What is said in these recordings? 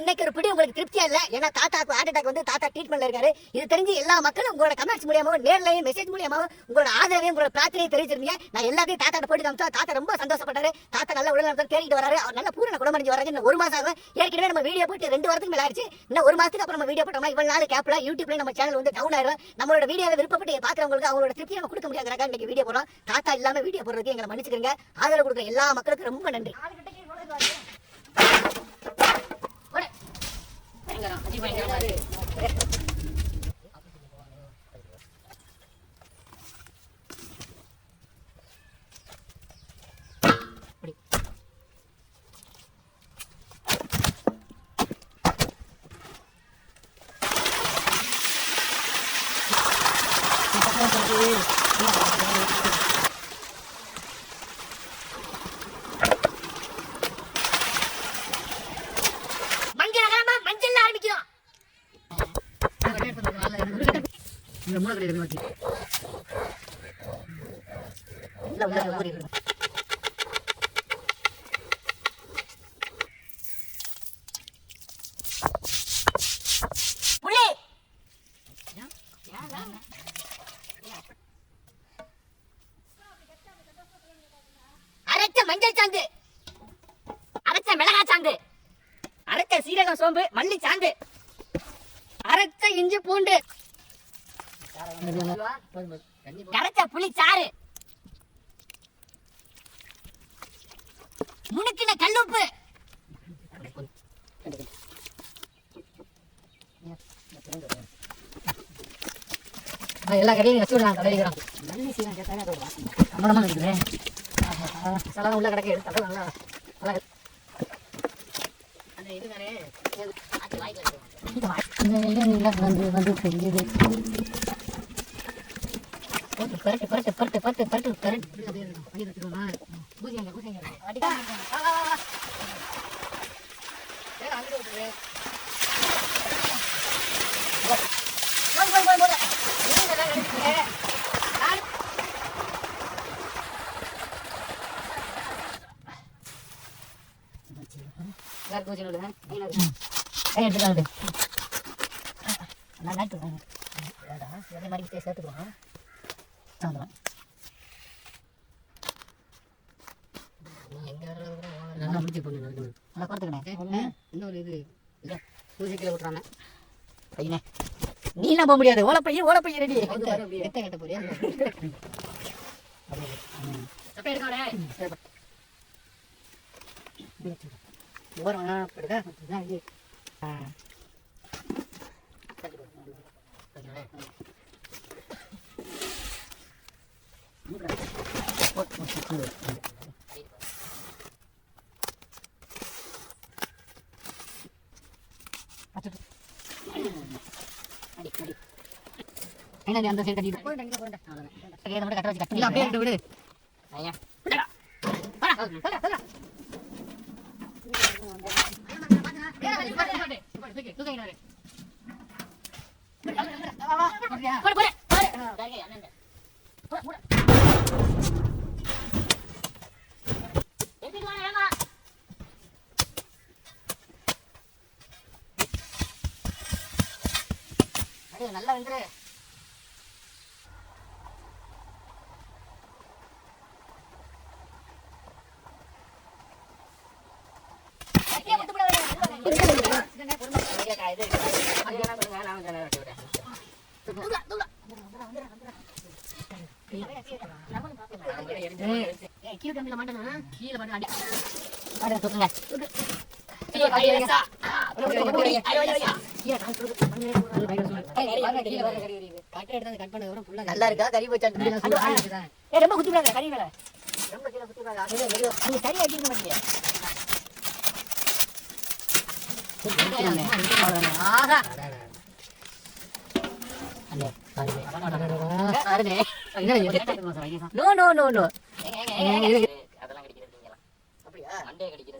இன்னைக்கு ஒரு பிடி உங்களுக்கு திருப்தியா இல்ல. ஏன்னா தாத்தாக்கு ஹார்ட் அட்டாக் வந்து தாத்தா ட்ரீட்மெண்ட்ல இருக்காரு. இது தெரிஞ்சு எல்லா மக்களும் உங்களோட கமெண்ட்ஸ் மூலியமா நேர்லயும் மெசேஜ் மூலியமா உங்களோட ஆதரவையும் உங்களோட பிரார்த்தனையை தெரிவிச்சிருந்தீங்க. நான் எல்லாத்தையும் தாத்தா போட்டு காமிச்சா தாத்தா ரொம்ப சந்தோஷப்பட்டாரு. தாத்தா நல்ல உடல்நலத்தை தேடிட்டு வராரு. அவர் நல்ல பூரண குணமடைஞ்சு வராரு. இன்னும் 1 மாசம் ஆகும். ஏற்கனவே நம்ம வீடியோ போட்டு 2 வாரத்துக்கு மேல ஆயிடுச்சு. இன்னும் 1 மாசத்துக்கு அப்புறம் நம்ம வீடியோ போட்டோம்னா இவ்வளவு நாள் கேப்ல யூடியூப்ல நம்ம சேனல் வந்து டவுன் ஆயிரும். நம்மளோட வீடியோவை விருப்பப்பட்டு பாக்குறவங்களுக்கு அவங்களோட திருப்தியை நம்ம கொடுக்க முடியாதுக்காக இன்னைக்கு வீடியோ போடுறோம். தாத்தா இல்லாம வீடியோ போடுறதுக்கு எங்களை மன்னிச்சுக்கிறீங்க. ஆதரவு கொடுக்குற எல்லா மக்களுக்கும் ரொம்ப நன்றி. மஞ்சள் சாந்து, அரைச்ச மிளகாய் சாந்து, அரைச்ச சீரகம் சோம்பு மல்லி சாந்து, அரைச்ச இஞ்சி பூண்டு, கரைச்ச புளி சாறு, முணுக்கின கல்லுப்பு, எல்லா கடையும் வச்சு விடலாம். தலைக்கிறோம் நல்லி சீரகம் கேட்டாலே சம்பளமா இருக்குது. சலாம் உள்ள கிடக்க எடுத்து நல்லா அந்த இதுதானே வந்து செஞ்சது பரட்டு பரட்டு பரட்டு பரட்டு பரட்டு பரட்டு பூஜைங்க பூஜைங்க அடிக்கா சேர்த்துக்கலாம். இன்னொரு இது பூஜைக்குள்ள விட்டுறாங்க. பையனே நீலாம் போக முடியாது. ஓலப்பையன் ஓலப்பையன் ரெடி எத்த கட்ட போறியா? அந்த சைடு கட்டிட்டு கட்ட வச்சு கட்டி அப்படியே விடு. நல்லா வந்து கீழே கம்பில மாட்டேனா கீழே மாட்டேன் அடி அட தூக்குங்க நல்லா இருக்கா கறி போச்சா? ரொம்ப குத்தி விடாத கறி வேலை ரொம்ப கீழே குத்தி விடாத. நீங்க கறி அடிக்க மாட்டீங்க. ஆஹா no no no no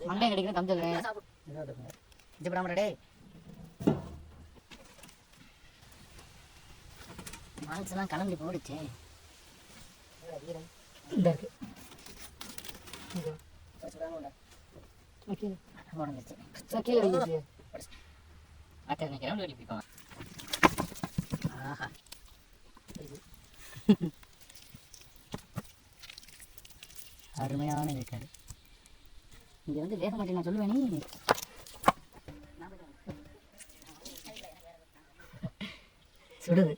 Monday கிடைக்கிற தந்தது டே மான்ஸ்லாம் கிளம்பி போடுச்சு. இந்த இருக்கு கீழே அத்தை இன்னைக்கு ரவுண்ட் அடி பிடிப்பாங்க. ஆஹா அருமையான இருக்காரு. இங்க வந்து வேக மாட்டேன் நான் சொல்லுவேன். நீ சுடுது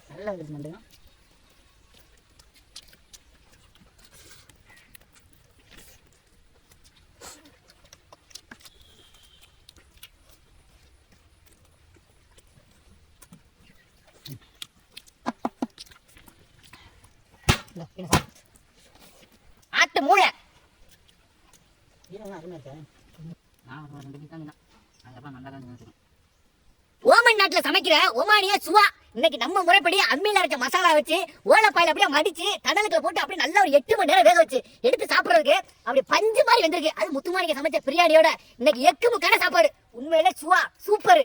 நல்லா இருக்கு நண்டு. ஆட்டு மூளை ஓமன் நாட்டுல சமைக்கிற ஒமானியா சுவா இன்னைக்கு நம்ம முறைப்படி அம்மியில அரைச்ச மசாலா வச்சு ஓலப்பாயில அப்படியே மடிச்சு கடலுக்குள்ள போட்டு அப்படியே நல்லா ஒரு 8 மணி நேரம் வேக வச்சு எடுத்து சாப்பிடுறதுக்கு அப்படி பஞ்சு மாதிரி வந்திருக்கு. அது முத்துமாரிக்க சமைச்ச பிரியாணியோட இன்னைக்கு எக்கு முக்கான சாப்பாடு. உண்மையில சுவா சூப்பர்.